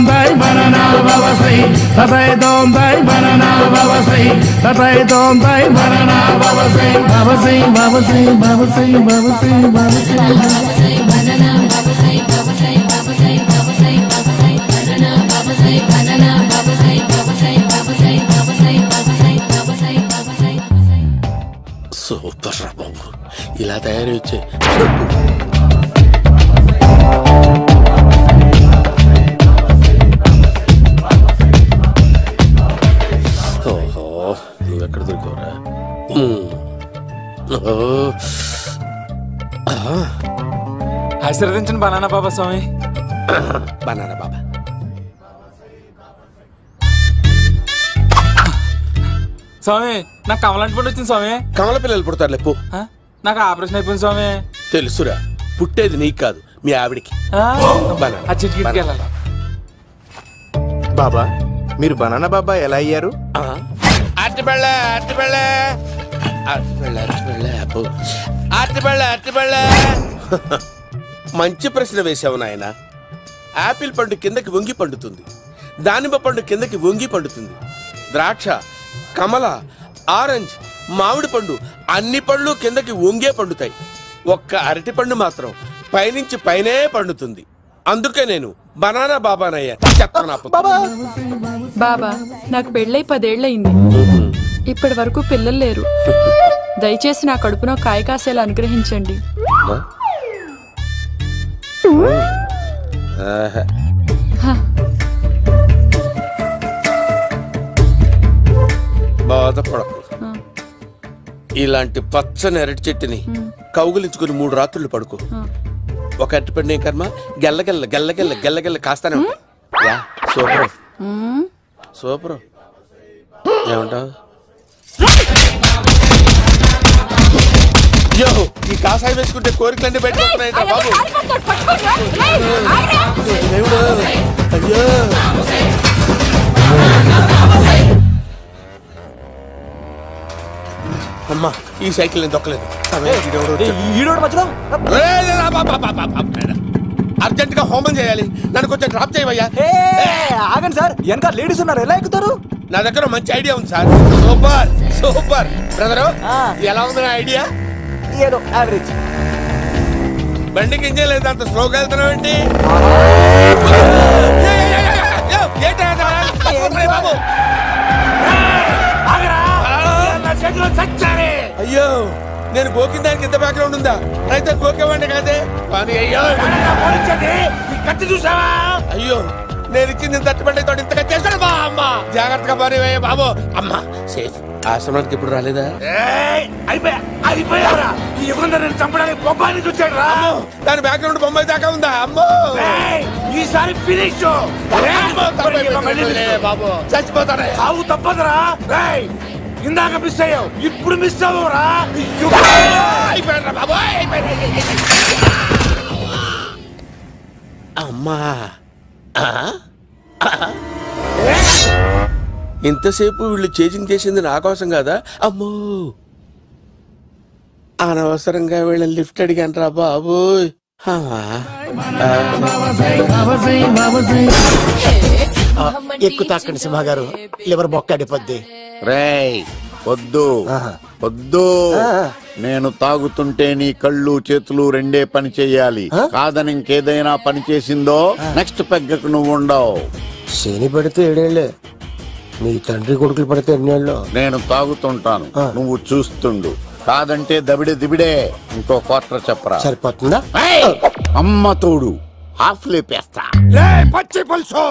dai banana babasai tatai dom dai banana babasai tatai dom dai banana babasai babasai babasai babasai babasai babasai banana babasai babasai babasai babasai babasai banana babasai banana babasai babasai babasai babasai babasai babasai babasai super రా బాబు ఇలా తయారు వచ్చే ఎక్కడ దొరికావురా ఆశీర్వదించండి banana బాబా స్వామి banana బాబా స్వామి నాకు కమలాంటి పండు వచ్చింది స్వామి కమల పిల్లలు పుడతారు లేపు నాకు ఆపరేషన్ అయిపోయింది స్వామి తెలుసురా పుట్టేది నీకు కాదు మీ ఆవిడికి బాబా మీరు బనానా బాబా ఎలా అయ్యారు మంచి ప్రశ్న వేసావు నాయన. ఆపిల్ పండు కిందకి వంగి పండుతుంది, దానిమ్మ పండు కిందకి వంగి పండుతుంది, ద్రాక్ష, కమల, ఆరెంజ్, మామిడి పండు అన్ని పండ్లు కిందకి వంగే పండుతాయి. ఒక్క అరటి పండు మాత్రం పైనుంచి పైనే పండుతుంది. అందుకే నేను బనానా బాబానయ్యా. బాబా నాకు పెళ్ళై 10 ఏళ్ళయింది. ఇప్పటి వరకు పిల్లలు లేరు. దయచేసి నా కడుపునో కాయ కాసేలా అనుగ్రహించండి. బాధపడకు. ఇలాంటి పచ్చని అరటి చెట్టుని కౌగులించుకుని 3 రాత్రులు పడుకో. ఒక అరటి పండు ఏం కర్మ గెల్లగెల్ల గెల్లగెల్ల గెల్లగెల్ల కాస్తానే ఉంటాయి. Super super. ఏమంటావు? యో ఈ కాసాయి వేసుకుంటే కోరికలన్నీ బయటకొస్తున్నాయి బాబు. అయ్యో అమ్మా ఈ సైకిల్ నేను దొక్కలేదు. అర్జెంట్ గా హోమం చేయాలి, నన్ను కొంచెం డ్రాప్ చేయవయ్యా. ఆగండి సార్, వెనక లేడీస్ ఉన్నారు, ఎలా ఎక్కుతారు? నా దగ్గర మంచి ఐడియా ఉంది సార్. Super super brother. ఎలా ఉంది నా ఐడియా? ఏదో యావరేజ్. బండికి ఇంజన్ లేదు, అంత స్లోగా వెళ్తున్నావు ఏంటి? బాబు అయ్యో నేను గోకిన దానికి ఇంత బ్యాక్గ్రౌండ్ ఉందా? అయితే గోకేవాడిని కాదే. కానీ అయ్యో కత్తి చూసావా? అయ్యో నేను ఇచ్చింది తట్టుబడి తోటి ఇంతగా చేశాడు బా. అమ్మ జాగ్రత్తగా పని వేయ బాబు. అమ్మ సేఫ్. ఆశ్రమానికి ఇప్పుడు రాలేదా? దాని బ్యాక్గ్రౌండ్ బొమ్మాయి దాకా ఉందా? అమ్మో ఈసారి బాబు చచ్చిపోతారా? సాగు తప్పదురా. ఇందాక మిస్ అయ్యావు, ఇప్పుడు మిస్ అవ్వరా? అమ్మా ఇంతసేపు వీళ్ళు చేజింగ్ చేసింది నా కోసం కాదా? అమ్మో అనవసరంగా వీళ్ళని లిఫ్ట్ అడిగాను రా బాబు. ఎక్కు తాకండి సింహ గారు, లివర్ బొక్క అడిపోద్ది. రేయ్ వద్దు వద్దు, నేను తాగుతుంటే నీ కళ్ళు చేతులు రెండే పని చెయ్యాలి. కాదని ఇంకేదైనా పని చేసిందో నెక్స్ట్ పెగ్గకు నువ్వు ఉండవు. శని పడితే 7 ఏళ్లే, మీ తండ్రి కొడుకులు పడితే 8 ఏళ్ళు. నేను తాగుతుంటాను, నువ్వు చూస్తుండు. కాదంటే దబిడే దిబిడే. ఇంకో క్వార్టర్ చెప్పరా? సరిపోతుందా? అమ్మ తోడు హాఫ్ లేపేస్తా. పచ్చి పులుసు.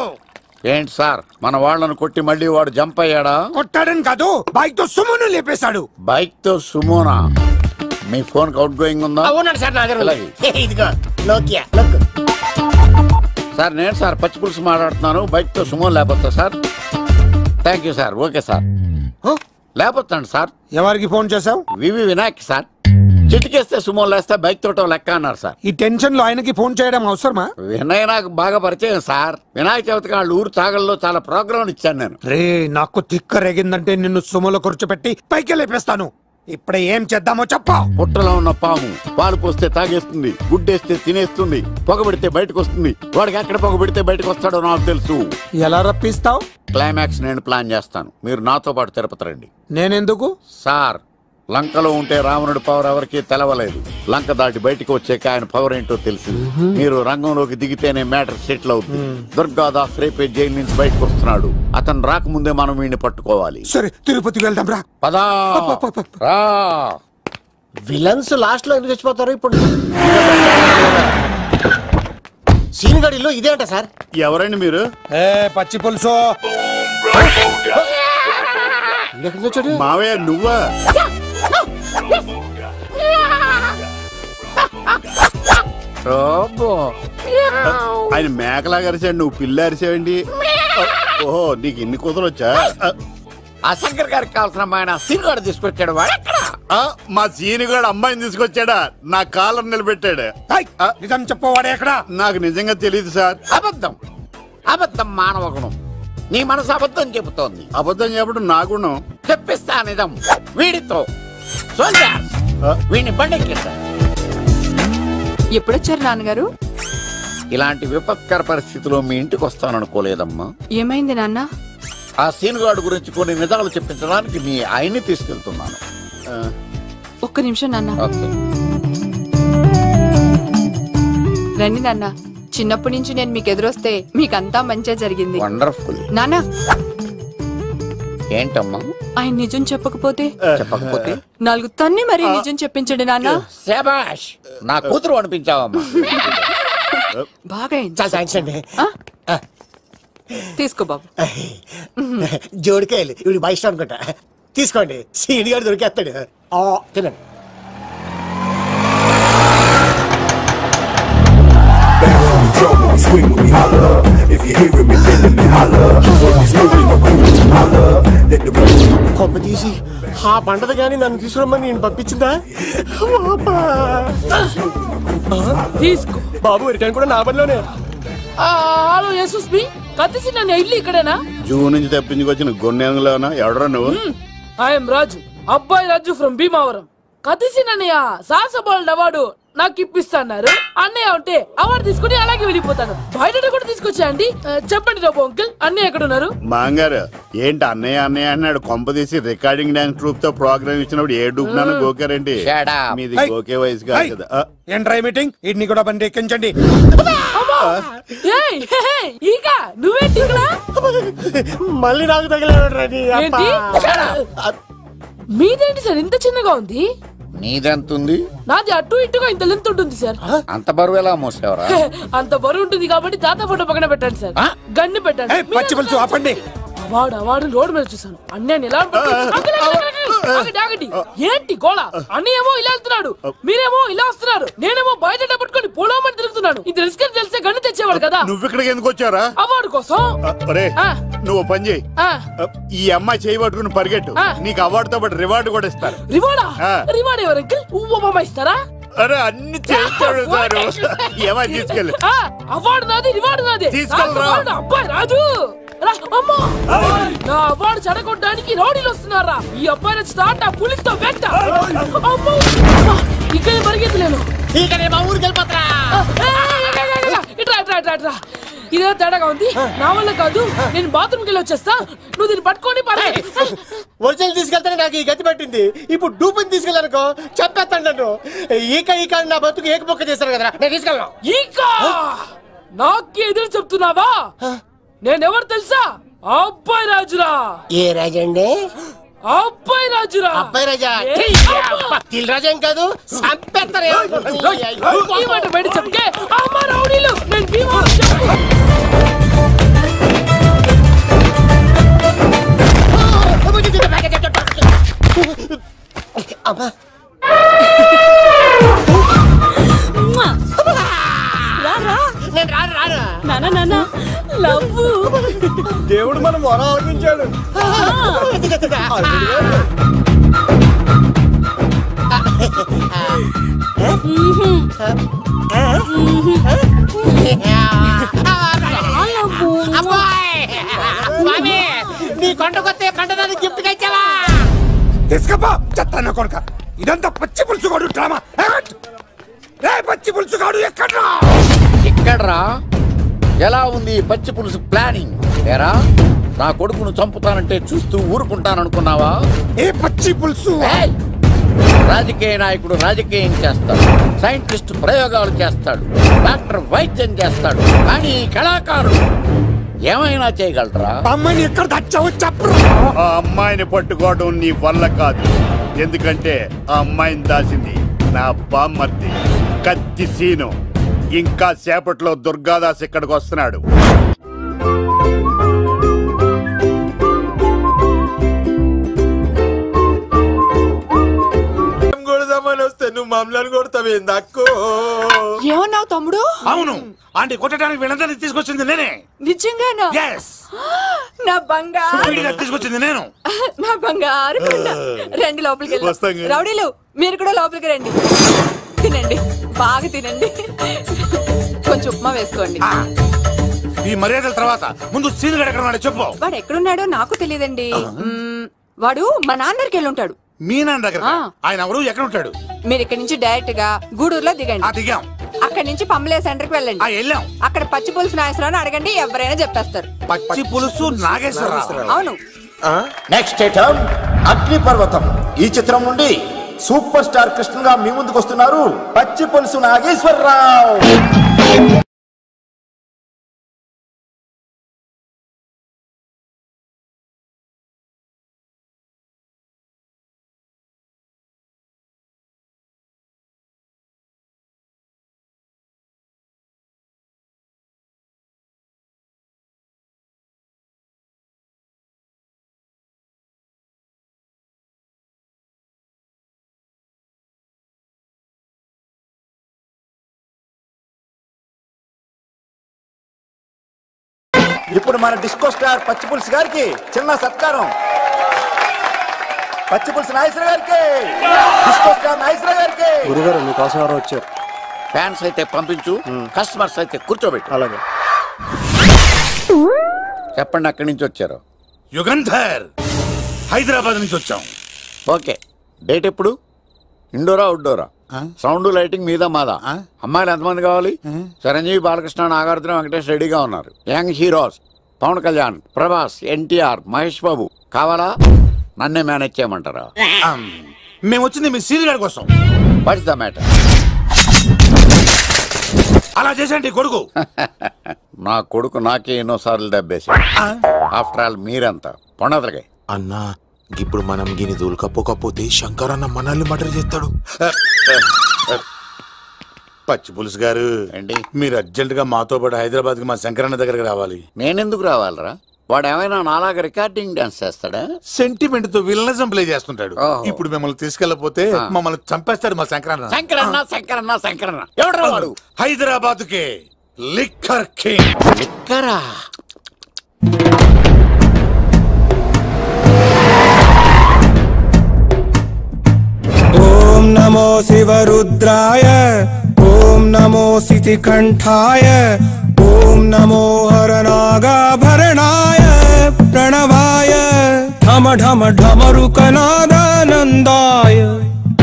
ఏంటి సార్, మన వాళ్ళను కొట్టి మళ్ళీ వాడు జంప్ అయ్యాడా? కొట్టాడని కాదు, బైక్ తో సుమోను లేపేశాడు. బైక్ తో సుమోనా? మీ ఫోన్ అవుట్ గోయింగ్ ఉందా? సార్ నేను సార్ పచ్చి పులుసు మాట్లాడుతున్నాను. బైక్ తో సుమో లేకపోతా sir? Thank you sir. Okay sir, లేకపోతాండి సార్. ఎవరికి ఫోన్ చేసావు? V V Vinayak sir. చిటికేస్తే సుమో లేస్తే బైక్ తోటో లెక్క అన్నారు సార్. ఈ టెన్షన్ లో ఆయనకి ఫోన్ చేయడం అవసరమా? వినయ్ నాకు బాగా పరిచయం సార్. వినాయక చవితికి వాళ్ళ ఊరు తాగల్లో చాలా ప్రోగ్రాం ఇచ్చాను నేను. రే నాకు తిక్క రేగిందంటే నిన్ను సుమోలో కూర్చోబెట్టి పైకి లేపేస్తాను. ఇప్పుడు ఏం చేద్దామో చెప్పు. పుట్టలో ఉన్న పాము పాలు పోస్తే తాగేస్తుంది, గుడ్డేస్తే తినేస్తుంది, పొగబెడితే బయటకు వస్తుంది. వాడికి ఎక్కడ పొగబెడితే బయటకు వస్తాడో నాకు తెలుసు. ఎలా రప్పిస్తావు? క్లైమాక్స్ నేను ప్లాన్ చేస్తాను, మీరు నాతో పాటు తిరుపతి రండి. నేనెందుకు? సార్, లంకలో ఉంటే రావణుడి పవర్ ఎవరికి తెలవలేదు. లంక దాటి బయటకు వచ్చాక ఆయన పవర్ ఏంటో తెలిసింది. మీరు రంగంలోకి దిగితేనే మ్యాటర్ సెటిల్ అవుతుంది. దుర్గాదాస్ రేపే జైలు నుంచి బయటకు వస్తున్నాడు. అతను రాకముందే మనం వీడిని పట్టుకోవాలి. సరే, తిరుపతికి వెళ్దాం రా. పదా రా. విలన్స్ లాస్ట్ లో ఎందుకు చచ్చిపోతారు? ఇప్పుడు సీన్ గడిలో ఇదే అంట సార్. ఎవరండి మీరు? పచ్చి పులుసు. మావయ్య నువ్వా? ఆయన మేకలాగా అరిచాడు, నువ్వు పిల్ల అరిచావండి. ఓహో, నీకు ఇన్ని కూతురు వచ్చా? ఆ శంకర్ గారికి కావాల్సిన అమ్మాయి సీనుగాడు తీసుకొచ్చాడు. మా సీనుగాడు అమ్మాయిని తీసుకొచ్చాడా? నా కాలం నిలబెట్టాడు. నిజం చెప్పవాడే ఎక్కడ? నాకు నిజంగా తెలియదు సార్. అబద్ధం, అబద్ధం మానవ గుణం. నీ మనసు అబద్ధం చెబుతోంది. అబద్ధం చెప్పడం నా గుణం. చెప్పిస్తా నిజం వీడితో. వీడిని బండెక్కిస్తా. ఎప్పుడొచ్చారు నాన్నగారు? ఇలాంటి విపత్కర పరిస్థితిలో మీ ఇంటికి వస్తాననుకోలేదమ్మా. ఏమైంది నాన్న? ఆ సీనుగాడు గురించి కొన్ని నిజాలు చెప్పించడానికి మీ ఆయన్ని తీసుకెళ్తున్నాను. ఒక్క నిమిషం నాన్న. ఓకే. రండి నాన్న. చిన్నప్పటి నుంచి నేను మీకు ఎదురొస్తే మీకంతా మంచిగా జరిగింది. వండర్ఫుల్. నాన్న, ఏంటమ్మా? ఆయన నిజం చెప్పకపోతే చెప్పకపోతే 4 తన్ని మరీ నిజం చెప్పించండి నాన్న. శభాష్, నా కూతురు అనిపించావమ్మా. బాగా థ్యాంక్స్ అండి. తీసుకో బాబు. జోడికాయలు ఇవి బయట అనుకుంటా. తీసుకోండి, సీని గారు దొరికేస్తాడు. తినండి. Swing with me, holla. If you hearing me, feeling me, holla. When we smoking a cool, holla. Let the కొమ్మ తీసి ఆ పంటది కానీ నన్ను తీసుకురమ్మని నేను పంపించిందా? తీసుకో బాబు, రిటర్న్ కూడా నా పనిలోనే. హలో యశస్వి, కత్తిసి నన్ను ఇల్లు ఇక్కడేనా? జూ నుంచి తప్పించుకొచ్చిన గొన్నెంగులోనా? ఎవడరా నువ్వు? ఐఎమ్ రాజు, అబ్బాయి రాజు ఫ్రమ్ భీమావరం. కత్తిసి నన్నయ్య సాహసబాల్ అవార్డు నాకు ఇప్పిస్తున్నారు. అన్నయ్య ఉంటే అవార్డు తీసుకుని అలాగే వెళ్ళిపోతాను. బయట కూడా తీసుకొచ్చా అండి. చెప్పండి రాబు అంకుల్, అన్నయ్య ఎక్కడ ఉన్నారు? మాంగారు ఏంటి అన్నయ్య అన్నయ్య అన్నాడు? కొంప తీసి రికార్డింగ్ డాన్స్ ట్రూప్ తో ప్రోగ్రామ్ ఇచ్చినప్పుడు ఏ డూబ్నాను గోకారండి? మీది గోకే వయసు కాదు కదా. ఏంట్రై మీటింగ్? ఇడ్ని కూడా బండి ఎక్కించండి. ఇక నువ్వేంటి ఇక్కడ? మళ్ళీ నాకు తగిలాడు. మీదేంటి సార్ ఇంత చిన్నగా ఉంది? నీదెంతుంది? నాది అటు ఇటుగా ఇంత లెంత్ ఉంటుంది సార్. అంత బరువు ఎలా మోసేవరా? అంత బరువు ఉంటుంది కాబట్టి తాత ఫోటో పక్కన పెట్టండి సార్. గన్ను పెట్టండి. పచ్చి పులుసు ఆపండి. అవార్డు రోడ్డు మీద చూసాను. అన్నయ్య ఎలా ఆగండి. ఏంటి గోళ? అన్నయ్య ఏమో ఇలా వెళ్తున్నాడు, మీరేమో ఇలా వస్తున్నారు, నేనేమో బయట పట్టుకొని పోలోమని తిరుగుతున్నాను. ఇది రిస్క్ తెలిస్తే గన్ను తెచ్చేవాడు కదా. నువ్వు ఇక్కడికి ఎందుకు వచ్చారా? అవార్డు కోసం. నువ్వు పని చేయి, ఈ అమ్మాయి చేయి పట్టుకుని పరిగెట్టు. నీకు అవార్డు తో పాటు రివార్డు కూడా ఇస్తారు. రివార్డా? రివార్డ్ ఎవరు అంకుల్? ఇస్తారా? అరే అన్ని చేస్తాడు సార్. ఏమై తీసుకెళ్ళి. అవార్డు నాది, రివార్డు నాది. తీసుకెళ్ళరా. అబ్బాయి రాజు, నా అవార్డు చెడగొట్టడానికి రౌడీలు వస్తున్నారా? ఈ అబ్బాయి నచ్చుతా పులితో వెంట. ఇక్కడ పరిగెత్తలేను. ఇదే తేడాగా ఉంది. నా వల్ల కాదు, నేను బాత్రూమ్కి వెళ్ళి వచ్చేస్తా. నువ్వు దీన్ని పట్టుకొని ఒరిజినల్ తీసుకెళ్తానే నాకు ఈ గతి పట్టింది. ఇప్పుడు డూపుని తీసుకెళ్ళానుకో చెప్పేస్తాను నన్ను. ఈక నా బతుకు ఏకపొక్క చేశారు కదా, నేను తీసుకెళ్ళను. ఈక నాకు ఎదురు చెప్తున్నావా? నేనెవరు తెలుసా? అబ్బాయి రాజురా. ఏ రాజండి? అబ్బాయి రాజురా. అబ్బాయి రాజా? తిల్ రాజా ఏం కాదు, సంపేస్తారు. బయట చెప్తే అమ్మ రౌడీలు, నేను భీమవరం చెప్పు. అమ్మా దేవుడు మనం మొర ఆలోచించాడు. నీ కొండకొస్తే కంటదాన్ని గిఫ్ట్ గా ఇచ్చావా? తీసుకపో చెత్త కొడుక. ఇదంతా పచ్చి పులుసుగాడు డ్రామా. పచ్చి పులుసుగాడు ఎక్కడ్రా? ఎక్కడ్రా? ఎలా ఉంది పచ్చి పులుసు ప్లానింగ్? ఏరా నా కొడుకును చంపుతానంటే చూస్తూ ఊరుకుంటాననుకున్నావా? ఏ పచ్చి పులుసు? రాజకీయ నాయకుడు రాజకీయం చేస్తాడు, సైంటిస్ట్ ప్రయోగాలు చేస్తాడు, డాక్టర్ వైద్యం చేస్తాడు, కానీ కళాకారుడు ఏమైనా చేయగలరా? అమ్మాయిని ఎక్కడ తెచ్చావో చెప్పు. ఆ అమ్మాయిని పట్టుకోవడం నీ వల్ల కాదు. ఎందుకంటే ఆ అమ్మాయిని దాసింది నా బామ్మర్ది కత్తి సీను. ఇంకా సేపట్లో దుర్గాదాస్ ఇక్కడికి వస్తున్నాడు. వస్తే నువ్వు మమ్మల్ని కొడతావేంది అక్కో? ఏమన్నావు తమ్ముడు? అవును, ఆంటీ కొట్టడానికి వీళ్ళందరినీ తీసుకొచ్చింది నేనే. నిజంగానా? నా బంగారు తీసుకొచ్చింది నేను. నా బంగారు రండి లోపలికి వెళ్ళి. రౌడీలు మీరు కూడా లోపలికి రండి. తినండి, బాగా తినండి. కొంచెం ఉప్మా వేసుకోండి. ఈ మర్యాదల తర్వాత ముందు సీన్ గడ ఎక్కడ చెప్పు. వాడు ఎక్కడున్నాడో నాకు తెలియదండి. వాడు మా నాన్న దగ్గరికి వెళ్ళి ఉంటాడు. మీ నాన్న దగ్గర? ఆయన ఎవరు, ఎక్కడ ఉంటాడు? మీరు ఇక్కడ నుంచి డైరెక్ట్ గా గూడూరులో దిగండి. దిగాం. అక్కడ నుంచి పంబలే సెంటర్ కి వెళ్ళండి. వెళ్ళాం. అక్కడ పచ్చి పులుసు నాగేశ్వరరావు అడగండి, ఎవరైనా చెప్పేస్తారు. పచ్చి పులుసు నాగేశ్వరరావు? అవును. నెక్స్ట్ ఐటమ్ అగ్నిపర్వతం. ఈ చిత్రం నుండి సూపర్ స్టార్ కృష్ణగా మీ ముందుకు వస్తున్నారు పచ్చి పులుసు నాగేశ్వరరావు. ఇప్పుడు మన డిస్కో స్టార్ పచ్చి పులుసు గారికి చిన్న సత్కారం. పచ్చి పులుసు నాగేశ్వర గారికి, డిస్కో స్టార్ నాగేశ్వర గారికి. గురుగారు మీకోసం ఎవరో వచ్చారు. ఫ్యాన్స్ అయితే పంపించు, కస్టమర్స్ అయితే కూర్చోబెట్టు. అలాగే. చెప్పండి, అక్కడి నుంచి వచ్చారు? యుగంధర్, హైదరాబాద్ నుంచి వచ్చాం. ఓకే, డేట్ ఎప్పుడు? ఇండోరా అవుట్డోరా? సౌండ్ లైటింగ్ మీద మాదా? అమ్మాయిలు ఎంతమంది కావాలి? చిరంజీవి, బాలకృష్ణ, నాగార్జున, వెంకటేష్ రెడీగా ఉన్నారు. యంగ్ హీరోస్ పవన్ కళ్యాణ్, ప్రభాస్, ఎన్టీఆర్, మహేష్ బాబు కావాలా? నన్నే మేనేజ్ చేయమంటారా? మేము వచ్చింది మీ సీన్ గారి కోసం. What's the matter? అలా చేసేంటి కొడుకు? నా కొడుకు నాకే ఎన్నోసార్లు దెబ్బేసి. ఆఫ్టర్ ఆల్ మీరంతా పొండదలకే. అన్నా ఇప్పుడు మనం గిని దూలకపోతే శంకర్ అన్న మనల్ని మర్డర్ చేస్తాడు. పచ్చి పులుసు గారు, మీరు అర్జెంట్ గా మాతో పాటు హైదరాబాద్ కి మా శంకరన్న దగ్గరకు రావాలి. నేనెందుకు రావాలరా? వాడు ఏమైనా నాలాగా రికార్డింగ్ డాన్స్ చేస్తాడా? సెంటిమెంట్ తో విలనిజం ప్లే చేస్తుంటాడు. ఇప్పుడు మిమ్మల్ని తీసుకెళ్లపోతే మమ్మల్ని చంపేస్తాడు మా శంకరన్న. శంకరన్న శంకరన్న శంకరన్న ఎవడ్రా వాడు? హైదరాబాద్ కే లిక్కర్ కింగ్. లిక్కరా? ఓం నమో శివరుద్రాయ, ఓం నమో సితికంఠాయ, ఓం నమో హరనాగాభరణాయ ప్రణవాయ ఢమ ఢమ ఢమరుకనాదానందాయ.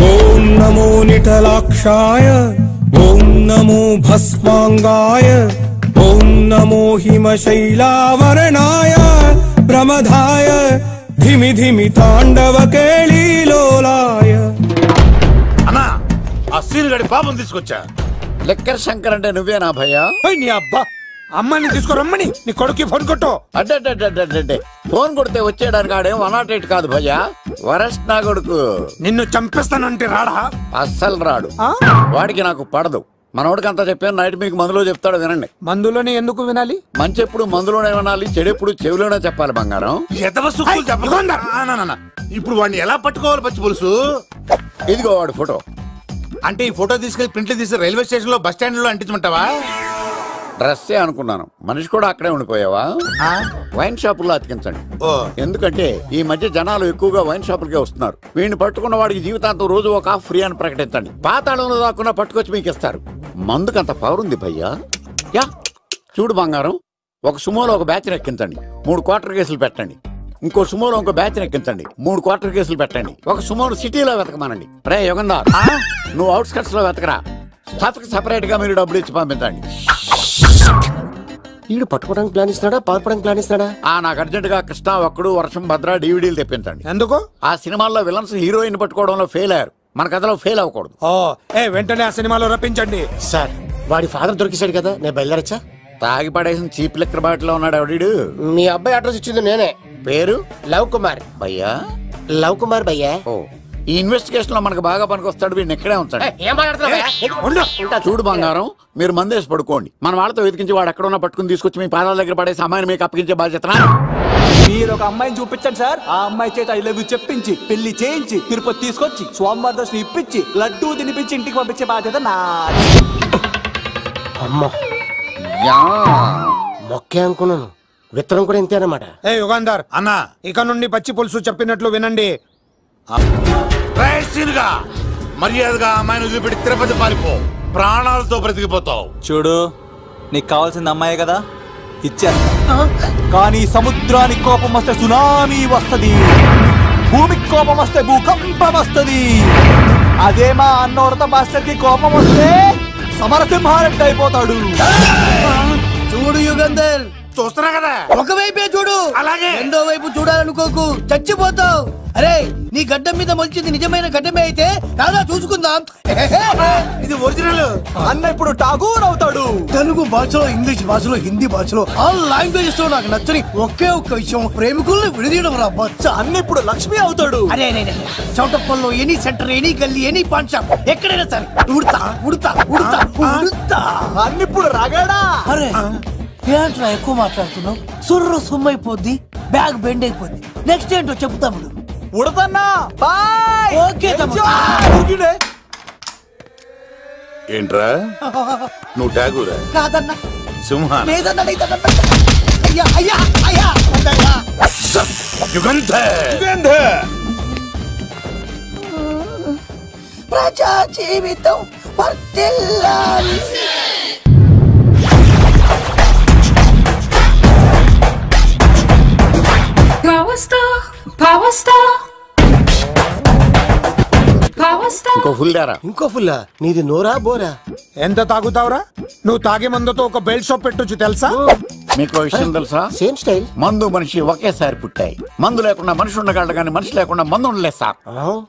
ఓం నమో నిటలాక్షాయ, ఓం నమో భస్మాంగాయ, ఓం నమో హిమశైలావరణాయ ప్రమదాయ ధిమి ధిమి తాండవ కేళీలోలాయ. అన్నా, ఆ సీన్ గడి పాపం తీసుకొచ్చా. లిక్కర్ శంకర్ అంటే నువ్వేనా భయ్యా? నీ అబ్బా, అమ్మాయిని తీసుకురమ్మని నీ కొడుకు ఫోన్ కొట్టు. అడ్డే ఫోన్ కొడితే వచ్చేయడానికి ఆడేం 108 కాదు భయ్యా, వరస్ట్ నా కొడుకు. నిన్ను చంపేస్తానంటే రాడా? అస్సలు రాడు. వాడికి నాకు పడదు. మనోడికి అంతా చెప్పాను, నైట్ మీకు మందులో చెప్తాడు వినండి. మందులోనే ఎందుకు వినాలి? మంచి ఎప్పుడు మందులోనే వినాలి, చెడు ఎప్పుడు చెవిలోనే చెప్పాలి బంగారం. ఇప్పుడు వాడిని ఎలా పట్టుకోవాలి పచ్చి పులుసు? ఇదిగో వాడు ఫోటో. అంటే ఈ ఫోటో తీసుకెళ్లి ప్రింట్లు తీసి రైల్వే స్టేషన్ లో బస్ స్టాండ్ లో అంటించమంటావా? డ్రెస్సే అనుకున్నాను, మనిషి కూడా అక్కడే ఉండిపోయావా? వైన్ షాపుల్లో అతికించండి. ఎందుకంటే ఈ మధ్య జనాలు ఎక్కువగా వైన్ షాపులకే వస్తున్నారు. వీడిని పట్టుకున్న వాడికి జీవితాంతం రోజు ఒక ఆఫ్ ఫ్రీ అని ప్రకటించండి. పాతాళంలో దాక్కున్నా పట్టుకొచ్చి మీకు ఇస్తారు. మందుకంత పవర్ ఉంది భయ్యా. యా చూడు బంగారం, ఒక సుమోలో ఒక బ్యాచ్ ఎక్కించండి, 3 క్వార్టర్ కేసులు పెట్టండి. ఇంకో సుమోలో ఇంకో బ్యాచ్ ఎక్కించండి. 3 క్వార్టర్ కేసులు పెట్టండి. ఒక సుమోను సిటీలో వెతకమానండి. రే యుగంధర్, నువ్వు అవుట్స్కట్స్ లో వెతకరా. స్టాఫ్కి సెపరేట్ గా మీరు డబ్బులు ఇచ్చి పంపించండి. వీడు పట్టుకోవడానికి ప్లాన్ ఇస్తున్నాడా, పాల్పడానికి ప్లాన్ ఇస్తున్నాడా? నాకు అర్జెంట్ గా కృష్ణ, ఒక్కడు, వర్షం, భద్ర డివిడీలు తెప్పించండి. ఎందుకు? ఆ సినిమాల్లో విలన్స్ హీరోయిన్ పట్టుకోవడంలో ఫెయిల్ అయ్యారు. మన కథలో ఫెయిల్ అవ్వకూడదు. వెంటనే ఆ సినిమాలో రప్పించండి. సార్, వాడి ఫాదర్ దొరికేశాడు కదా, నేను బయలుదేరచ్చా? తాగి పడేసిన చీప్ లెక్కర్ బాటిలో ఉన్నాడు ఎవడీడు? మీ అబ్బాయి అడ్రస్ ఇచ్చింది నేనే. పేరు? లవ్ కుమార్ భయ్యా. లవ్ కుమార్ భయ్యా. ఈ ఇన్వెస్టిగేషన్ లో మనకు బాగా పనికొస్తాడు. వీడిని ఎక్కడే ఉంచాడు. చూడు బంగారం, మీరు మందేసి పడుకోండి. మన వాళ్ళతో వెతికించి వాడు ఎక్కడ ఉన్నా పట్టుకుని తీసుకొచ్చి మీ పాదాల దగ్గర పడేసి అమ్మాయిని మీకు అప్పగించే బాధ్యత. మీరు ఒక అమ్మాయిని చూపించండి సార్. ఆ అమ్మాయి చేత ఐ లవ్ యూ చెప్పించి పెళ్లి చేయించి తిరుపతి తీసుకొచ్చి స్వామివారి దర్శనం ఇప్పించి లడ్డూ తినిపించి ఇంటికి పంపించే బాధ్యత నాది. అమ్మా మొక్కే అనుకున్నాను, విత్తనం కూడా ఇంతే అన్నమాట. యుగంధర్ అన్న, ఇక నుండి పచ్చి పులుసు చెప్పినట్లు వినండి. మర్యాదగా అమ్మాయిని వదిలిపెట్టి తిరుపతి పారిపో. ప్రాణాలతో బ్రతికిపోతావు. చూడు, నీకు కావాల్సింది అమ్మాయి కదా, ఇచ్చేస్తా. కానీ సముద్రానికి కోపం వస్తే సునామీ వస్తది, భూమికి కోపం వస్తే భూకంపం వస్తది. అదే మా అన్నవరత మాస్టర్ కి కోపం వస్తే సమరసింహారెడ్డి అయిపోతాడు. చూడు యుగంధర్, చూస్తున్నా కదా, ఒకవైపే చూడు, అలాగే రెండో వైపు చూడాలనుకోకు, చచ్చిపోతావు. అరే, నీ గడ్డం మీద మొలిచింది నిజమైన గడ్డమే అయితే రాదా చూసుకుందాం. ఇది ఒరిజినల్. అన్న ఇప్పుడు ఠాగూర్ అవుతాడు. తెలుగు భాషలో, ఇంగ్లీష్ భాషలో, హిందీ భాషలో ఆల్ లాంగ్వేజెస్ లో నాకు నచ్చని ఒకే ఒక్క విషయం, ప్రేమికుల్ని విడదీయడం రా బచ్చ. అన్న ఇప్పుడు లక్ష్మి అవుతాడు. అరే చౌటప్పల్లో ఎనీ సెంటర్, ఎనీ గల్లీ, ఎనీ పాన్ షాప్, ఎక్కడైనా సరే ఉడతా ఉడతా ఉడతా ఉడతా. అన్న ఇప్పుడు రాగాడా. అరే ఏంట్రా ఎక్కువ మాట్లాడుతున్నావు? సుర్రు సుమ్మైపోద్ది, బ్యాగ్ బెండ్ అయిపోద్ది. నెక్స్ట్ ఏంటో చెప్తాము. ఉడతన్నా బాయ్. ఓకే ఏంట్రా నువ్వు ఠాగూరా? కాదన్నా, సింహా లేదన్నా, అయ్యా అయ్యా అయ్యా. ప్రజా జీవితం వర్ధిల్లాలి. ఇంకో ఫుల్లా? నీది నోరా బోరా? ఎంత తాగుతావురా? నువ్వు తాగే మందుతో ఒక బెల్ట్ షాప్ పెట్టొచ్చు తెలుసా? మీకు విషయం తెలుసా? Same style. మందు మనిషి ఒకేసారి పుట్టాయి. మందు లేకుండా మనిషి ఉండగలడు కానీ మనిషి లేకుండా మందు ఉండలేదు సార్.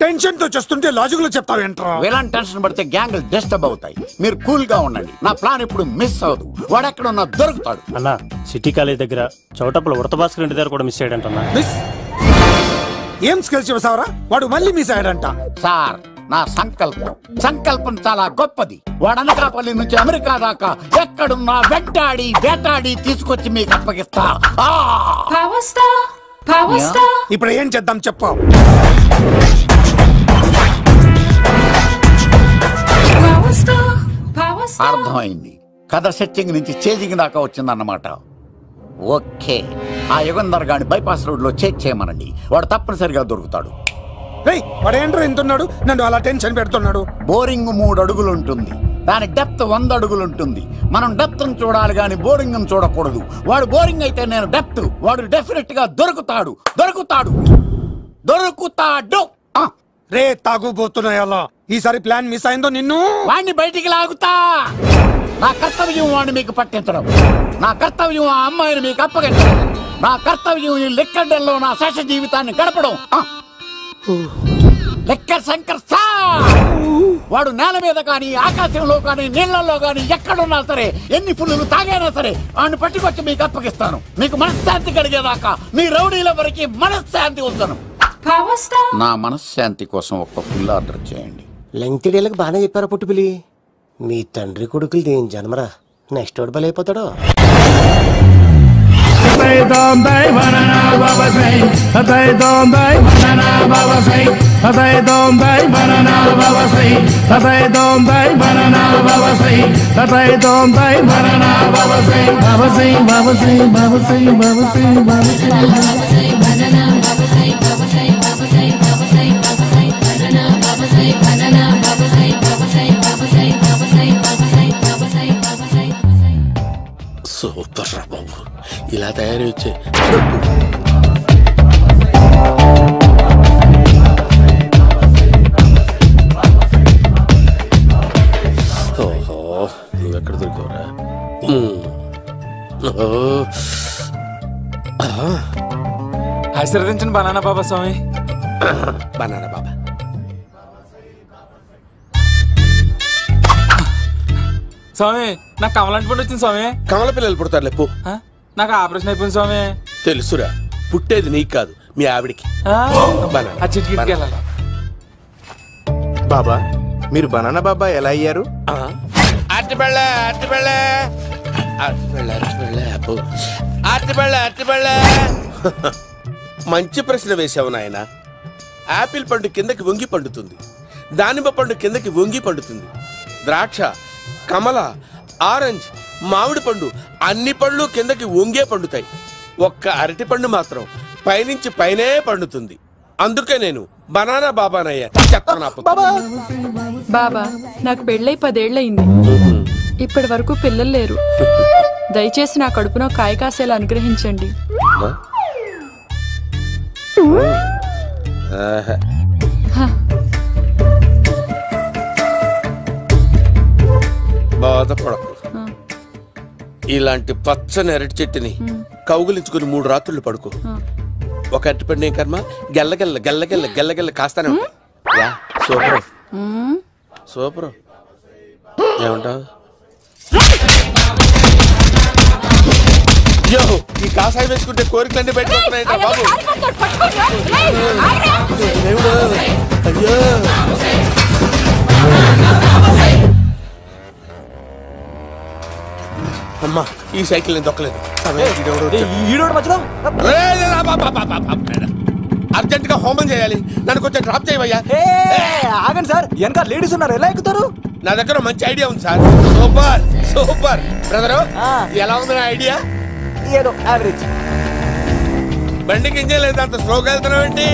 టెన్షన్ తో చేస్తుంటే లాజిక్ లో చెప్తావు ఏంట్రా? ఎలాంటి టెన్షన్ పడితే గ్యాంగ్లు డిస్టర్బ్ అవుతాయి. మీరు కూల్ గా ఉండండి. నా ప్లాన్ ఇప్పుడు మిస్ అవ్వదు. వాడెక్కడ ఉన్నా దొరుకుతాడు. అన్నా, సిటీ కాలేజ్ దగ్గర చౌటప్పుల ఉడత భాస్కర్ ఇంటి దగ్గర కూడా మిస్ అయ్యాడంటన్నా. మిస్ ఏం స్కిల్స్ చేసావరా? వాడు మళ్ళీ మిస్ అయ్యాడంట. సార్, నా సంకల్పం చాలా గొప్పది. వాడు అనకాపల్లి నుంచి అమెరికా దాకా ఎక్కడున్నా వెంటాడి వేటాడి తీసుకొచ్చి మీకు అప్పగిస్తా. ఇప్పుడు ఏం చేద్దాం చెప్పు. అర్థమైంది. కథ సెట్టింగ్ నుంచి చేజింగ్ దాకా వచ్చిందన్నమాట. ఓకే, ఆ యుగంధర్ గాని బైపాస్ రోడ్ లో చెక్ చేయమనండి. వాడు తప్పనిసరిగా దొరుకుతాడు. వాడేంట్రా ఇంటున్నాడు? నన్ను అలా టెన్షన్ పెడుతున్నాడు. బోరింగ్ 3 అడుగులు ఉంటుంది, దాని డెప్త్ 100 అడుగులు ఉంటుంది. మనం డెప్త్ చూడాలి గాని బోరింగ్ చూడకూడదు. వాడు బోరింగ్ అయితే నేను డెప్త్. వాడు డెఫినెట్ గా దొరుకుతాడు. రే తాగుబోతున్నాయా? ఈసారి ప్లాన్ మిస్ అయిందో నిన్ను వాడిని బయటికి లాగుతా. నా కర్తవ్యం వాడిని మీకు పట్టించడం. నా కర్తవ్యం ఆ అమ్మాయిని మీకు అప్పగించడం. నా కర్తవ్యం ఈ లెక్కడ్డల్లో నా శేష జీవితాన్ని గడపడం. లెక్కర్ శంకర్ సార్, వాడు నేల మీద కానీ ఆకాశంలో కానీ నీళ్లలో కానీ ఎక్కడున్నా సరే, ఎన్ని ఫుల్లు తాగైనా సరే వాడిని పట్టుకొచ్చి మీకు అప్పగిస్తాను. మీకు మనశ్శాంతి కలిగేదాకా మీ రౌడీల వరకు మనశ్శాంతి ఉంచను. నా మనశ్శాంతి కోసం ఒక ఫుల్ ఆర్డర్ చేయండి. లెంగ్త్ డేలకు బాగానే చెప్పారా పుట్టుపిల్లి? మీ తండ్రి కొడుకులు దేని జన్మరా? నెక్స్ట్ వాడు బలైపోతాడో. సూపర్ రా బాబు, ఇలా తయారు వచ్చే ఆశీర్వదించండి బనానా బాబా స్వామి. బనానా బాబా స్వామి నాకు కమలాంటి పండు వచ్చింది స్వామి. కమల పిల్లలు పుడతారు లేపు. నాకు ఆపరేషన్ అయిపోయింది స్వామి. తెలుసురా, పుట్టేది నీకు కాదు మీ ఆవిడికి. బాబా మీరు బనానా బాబా ఎలా అయ్యారు? మంచి ప్రశ్న వేసావు నాయన. ఆపిల్ పండు కిందకి వంగి పండుతుంది, దానిమ్మ పండు కిందకి వంగి పండుతుంది, ద్రాక్ష, కమల, ఆరెంజ్, మామిడి పండు అన్ని పళ్ళు కిందకి వంగే పండుతాయి. ఒక్క అరటి పండు మాత్రం పైనుంచి పైనే పండుతుంది. అందుకే నేను బనానా బాబానయ్యా. బాబా నాకు పెళ్ళై 10 ఏళ్ళయింది. ఇప్పటి వరకు పిల్లలు లేరు. దయచేసి నా కడుపునో కాయ కాసేలా అనుగ్రహించండి. బాధపడకు. ఇలాంటి పచ్చని అరటి చెట్టుని కౌగులించుకుని 3 రాత్రులు పడుకో. ఒక అరటి పండు ఏం కర్మ గెల్లగెల్ల గెల్లగెల్ల గెల్లగెల్ల కాస్తానే ఉంటాయి. Super super. ఏమంటావు? ఈ కాసాయి వేసుకుంటే కోరికలన్నీ బయటకొస్తున్నాయంట బాబు. అయ్యో అమ్మా ఈ సైకిల్ నేను దొక్కలేదు. అర్జెంట్ గా హోమం చేయాలి, నన్ను కొంచెం డ్రాప్ చేయవయ్యా. ఆగండి సార్, వెనక లేడీస్ ఉన్నారు, ఎలా ఎక్కుతారు? నా దగ్గర మంచి ఐడియా ఉంది సార్. Super super brother. ఎలా ఉంది నా ఐడియా? ఏదో యావరేజ్. బండికి ఇంజన్ లేదు, అంత స్లోగా వెళ్తున్నావు ఏంటి?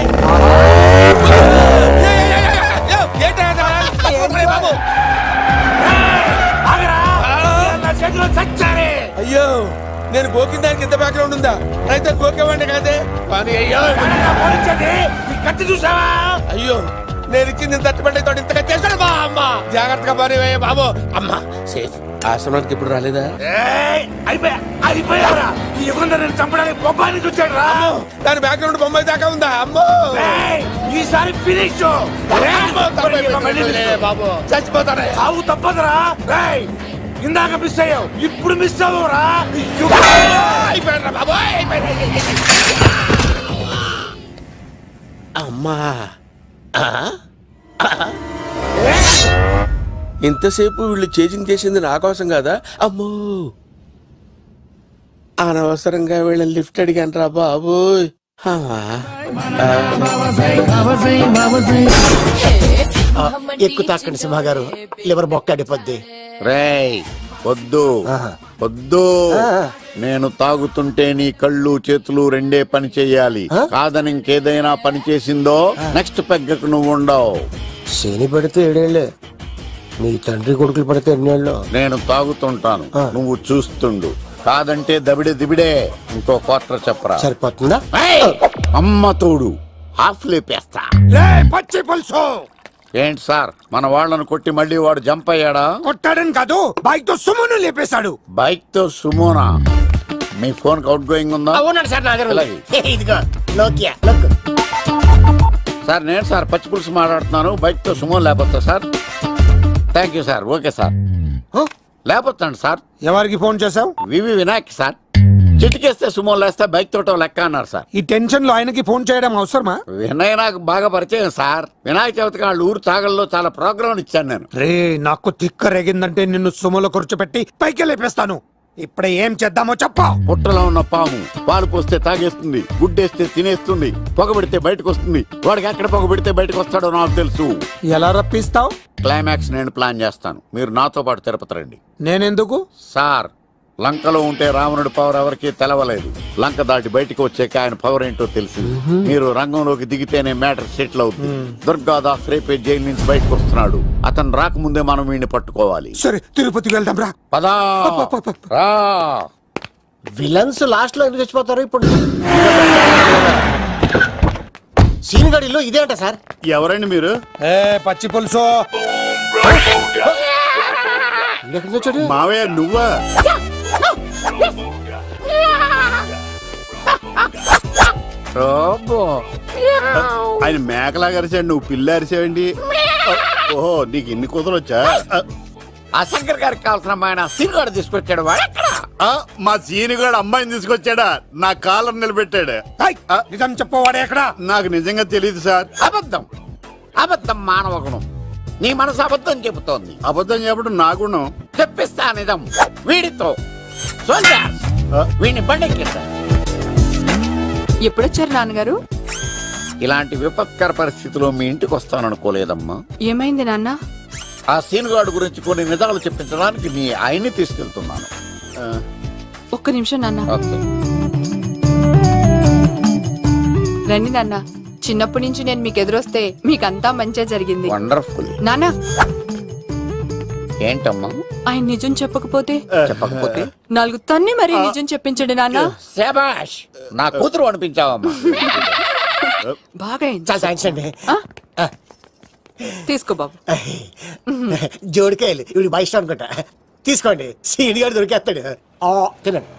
బాబు అయ్యో నేను గోకిన దానికి ఇంత బ్యాక్గ్రౌండ్ ఉందా? అయితే గోకేవాడిని కాదే. అయ్యో కత్తి చూసావా? అయ్యో నేను ఇచ్చింది తట్టుబడి తోడు ఇంతగా చేశాడు బా అమ్మ. జాగ్రత్తగా పని బాబు. అమ్మ సేఫ్. ఆశ్రమానికి ఇప్పుడు రాలేదా? అయిపోయారా? ఈ యుగంలో నేను చంపడానికి బొమ్మాయిని చూచాడు రా. దాని బ్యాక్గ్రౌండ్ బొమ్మాయి దాకా ఉందా? అమ్మో ఈసారి ఫినిష్ బాబు. చచ్చిపోతారా? సాగు తప్పదురా. ఇందాక మిస్ అయ్యావు, ఇప్పుడు మిస్ అవ్వరా? అమ్మా ఇంతసేపు వీళ్ళు చేజింగ్ చేసింది నా కోసం కాదా? అమ్మో అనవసరంగా వీళ్ళని లిఫ్ట్ అడిగాను రా బాబు. ఎక్కు తాకండి సింహ గారు, లివర్ బొక్కడిపోద్ది. రేయ్ వద్దు వద్దు, నేను తాగుతుంటే నీ కళ్ళు చేతులు రెండే పని చెయ్యాలి. కాదని ఇంకేదైనా పని చేసిందో నెక్స్ట్ పెగ్గకు నువ్వు ఉండవు. శని పడితే 7 ఏళ్లే, మీ తండ్రి కొడుకులు పడితే 2 ఏళ్ళు. నేను తాగుతుంటాను, నువ్వు చూస్తుండు. కాదంటే దబిడే దిబిడే. ఇంకో క్వార్టర్ చెప్పరా? సరిపోతుందా? అమ్మ తోడు హాఫ్ లేపేస్తా. పచ్చి పులుసు. ఏంటి సార్, మన వాళ్ళను కొట్టి మళ్ళీ వాడు జంప్ అయ్యాడా? కొట్టాడని కాదు, బైక్ తో సుమోను లేపేశాడు. బైక్ తో సుమోనా? మీ ఫోన్ అవుట్ గోయింగ్ ఉందా? అవునండి సార్, నా దగ్గర ఇదిగో నోకియా. సార్ నేను సార్ పచ్చి పులుసు మాట్లాడుతున్నాను. బైక్ తో సుమో లేకపోతా sir? Thank you sir. Okay sir, లేకపోతాండి సార్. ఎవరికి ఫోన్ చేసావు? V V Vinayak sir. చిటికేస్తే సుమో లేస్తే బైక్ తోటం లెక్క అన్నారు సార్. ఈ టెన్షన్ లో ఆయనకి ఫోన్ చేయడం అవసరమా? వినయ్ నాకు బాగా పరిచయం సార్. వినాయక చవితికి వాళ్ళ ఊరు చాగల్లో చాలా ప్రోగ్రాం ఇచ్చాను నేను. రే నాకు తిక్క రేగిందంటే నిన్ను సుమోలో కూర్చోపెట్టి పైకి లేపేస్తాను. ఇప్పుడే ఏం చేద్దామో చెప్ప. పుట్టలో ఉన్న పాము పాలు పోస్తే తాగేస్తుంది, గుడ్డేస్తే తినేస్తుంది, పొగబెడితే బయటకు వస్తుంది. వాడికి ఎక్కడ పొగబెడితే బయటకు వస్తాడో నాకు తెలుసు. ఎలా రప్పిస్తావు? క్లైమాక్స్ నేను ప్లాన్ చేస్తాను, మీరు నాతో పాటు తిరుపతి రండి. నేనెందుకు? సార్ లంకలో ఉంటే రావణుడి పవర్ ఎవరికి తెలవలేదు. లంక దాటి బయటకు వచ్చాక ఆయన పవర్ ఏంటో తెలిసింది. మీరు రంగంలోకి దిగితేనే మ్యాటర్ సెటిల్ అవుతుంది. దుర్గాదాస్ రేపే జైలు నుంచి బయటకు వస్తున్నాడు. అతను రాకముందే మనం వీడిని పట్టుకోవాలి. సరే తిరుపతికి వెళ్దాం రా. పదా రా. విలన్స్ లాస్ట్ లో ఎందుకు చచ్చిపోతారు? ఇప్పుడు సీనిగడిలో ఇదే అంట సార్. ఎవరండి మీరు? పచ్చి పులుసు. మావయ్య నువ్వా? ఆయన మేకలాగా అరిచాడు, నువ్వు పిల్ల అరిచావండి. ఓహో, నీకు ఇన్ని కూతురు వచ్చా? ఆ శంకర్ గారికి కావాల్సిన అమ్మాయి సీనుగాడు తీసుకొచ్చాడు. మా సీనుగాడు అమ్మాయిని తీసుకొచ్చాడా? నా కాలర్ నిలబెట్టాడు. నిజం చెప్పవాడే ఎక్కడ? నాకు నిజంగా తెలియదు సార్. అబద్ధం, అబద్ధం మానవ గుణం. నీ మనసు అబద్ధం చెబుతోంది. అబద్ధం చెప్పడం నా గుణం. చెప్పిస్తా నిజం. వీడితో వీడిని బండెక్కిస్తా. ఎప్పుడొచ్చారు నాన్నగారు? ఇలాంటి విపత్కర పరిస్థితిలో మీ ఇంటికి వస్తాననుకోలేదమ్మా. ఏమైంది నాన్న? ఆ సీనుగాడు గురించి కొన్ని నిజాలు చెప్పించడానికి మీ ఆయన్ని తీసుకెళ్తున్నాను. ఒక్క నిమిషం నాన్న. రండి నాన్న. చిన్నప్పటి నుంచి నేను మీకు ఎదురొస్తే మీకంతా మంచిగా జరిగింది. వండర్ఫుల్. నాన్న, ఏంటమ్మా? ఆయన నిజం చెప్పకపోతే చెప్పకపోతే 4 తన్ని మరి నిజం చెప్పించండి నాన్న. శభాష్, నా కూతురు అనిపించావమ్మా. బాగా తీసుకో బాబు. జోడికాయలు ఇవి బాగా ఇష్టం అనుకుంటా. తీసుకోండి, సీని గారు దొరికేస్తాడు. తినండి.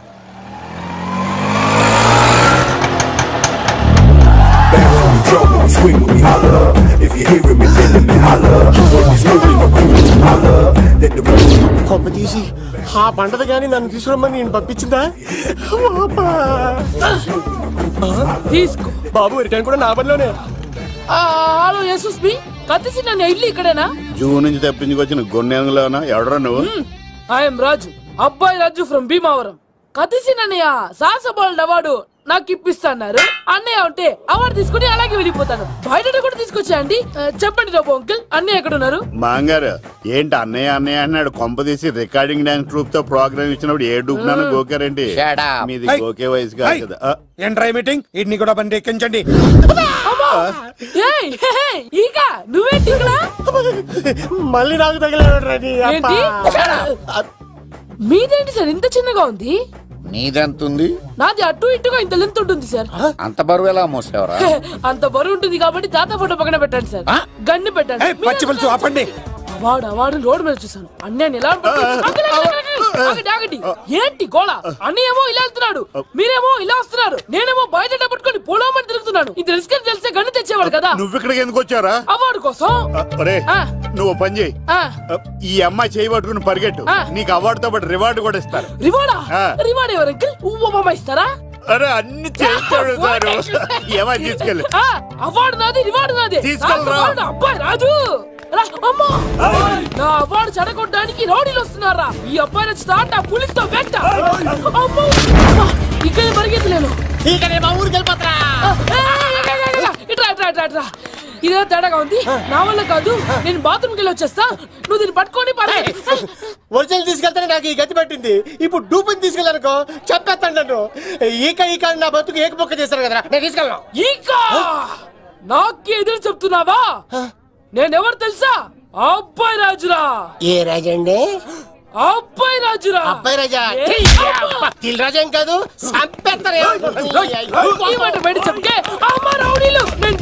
Swing when we holler. If you hear me, feeling me, holler. When we smoking my cool, holler. Let the road. కొమ్మ తీసి ఆ పంటది కానీ నన్ను తీసుకురమ్మని నేను పంపించిందా? తీసుకో బాబు, రిటర్న్ కూడా నా పనిలోనే. హలో యశస్ బి, కత్తిసి నన్ను ఇల్లు ఇక్కడేనా? జూ నుంచి తప్పించుకొచ్చిన గొన్నెంగులోనా? ఎవడరా నువ్వు? ఐఎమ్ రాజు, అబ్బాయి రాజు ఫ్రమ్ భీమావరం. కత్తిసి నన్నయ్య సాహసబోల్డ్ అవార్డు నాకు ఇప్పిస్తాన్నారు. అన్నయ్య ఉంటే అవార్డు తీసుకుని అలాగే వెళ్ళిపోతాను. బయట కూడా తీసుకొచ్చాయండి. చెప్పండి రాబు అంకుల్, అన్నయ్య ఎక్కడ ఉన్నారు? మాంగారు ఏంటి అన్నయ్య అన్నయ్య అన్నాడు? కొంప తీసి రికార్డింగ్ డాన్స్ ట్రూప్ తో ప్రోగ్రామ్ ఇచ్చినప్పుడు ఏ డూబ్నాను గోకారండి? మీది గోకే వయసు కాదు కదా. ఏంట్రై మీటింగ్? ఇడ్ని కూడా బండి ఎక్కించండి. ఇక నువ్వేంటి ఇక్కడ? మళ్ళీ నాకు తగిలాడు. మీదేంటి సార్ ఇంత చిన్నగా ఉంది? నీదెంతుంది? నాది అటు ఇటుగా ఇంత లెంత్ ఉంటుంది సార్. అంత బరువు ఎలా మోసేవరా? అంత బరువు ఉంటుంది కాబట్టి తాత ఫోటో పక్కన పెట్టండి సార్. గన్ను పెట్టండి. పచ్చి పులుసు ఆపండి. వాడు రోడ్డు మీద చూసాను. అన్నయ్య ఎలా ఏంటి గోళ? అన్నయ్యేమో ఇలా వెళ్తున్నాడు, మీరేమో ఇలా వస్తున్నారు, నేనేమో బయట పట్టుకొని పొలమని తిరుగుతున్నాను. ఇది రిస్క్ అని తెలిస్తే గన్ను తెచ్చేవాడు కదా. నువ్వు ఇక్కడికి ఎందుకు వచ్చారా? అవార్డు కోసం. నువ్వు పని చేయి, ఈ అమ్మాయి చేయి పట్టుకుని పరిగెట్టు. నీకు అవార్డుతో పాటు రివార్డు కూడా ఇస్తారు. రివార్డా? రివార్డ్ ఎవరు అంకిల్? ఉవ్వమ్మ ఇస్తారా? అరే అన్ని చేస్తాడు సారు. ఏమని తీసుకెళ్ళి అవార్డు నాది, రివార్డు నాది. తీసుకెళ్ళరా అబ్బాయి రాజు. నా అవార్డు చెడగొట్టడానికి రౌడీలు వస్తున్నారా? ఈ అబ్బాయి నచ్చి తాట పులితో పెట్ట. ఇక్కడ పరిగెత్తలేను. ఇట్రా ఇదే తేడాగా ఉంది. నా వల్ల కాదు, నేను బాత్రూమ్కి వెళ్ళి వచ్చేస్తా. నువ్వు దీన్ని పట్టుకొని ఒరిజినల్ తీసుకెళ్తానే నాకు ఈ గతి పట్టింది. ఇప్పుడు డూపుని తీసుకెళ్ళానుకో చెప్పేస్తాను నన్ను. ఈక నా బతుకు ఏకపొక్క చేశారు కదా, నేను తీసుకెళ్ళను. ఈక నాకు ఎదురు చెప్తున్నావా? నేనెవరు తెలుసా? అబ్బాయి రాజురా. ఏ రాజండి? అబ్బాయి రాజురా. అబ్బాయి రాజా? రాజా ఏం కాదు, సంపేస్తారు. బయట చెప్తే అమ్మ రౌడీలు. నేను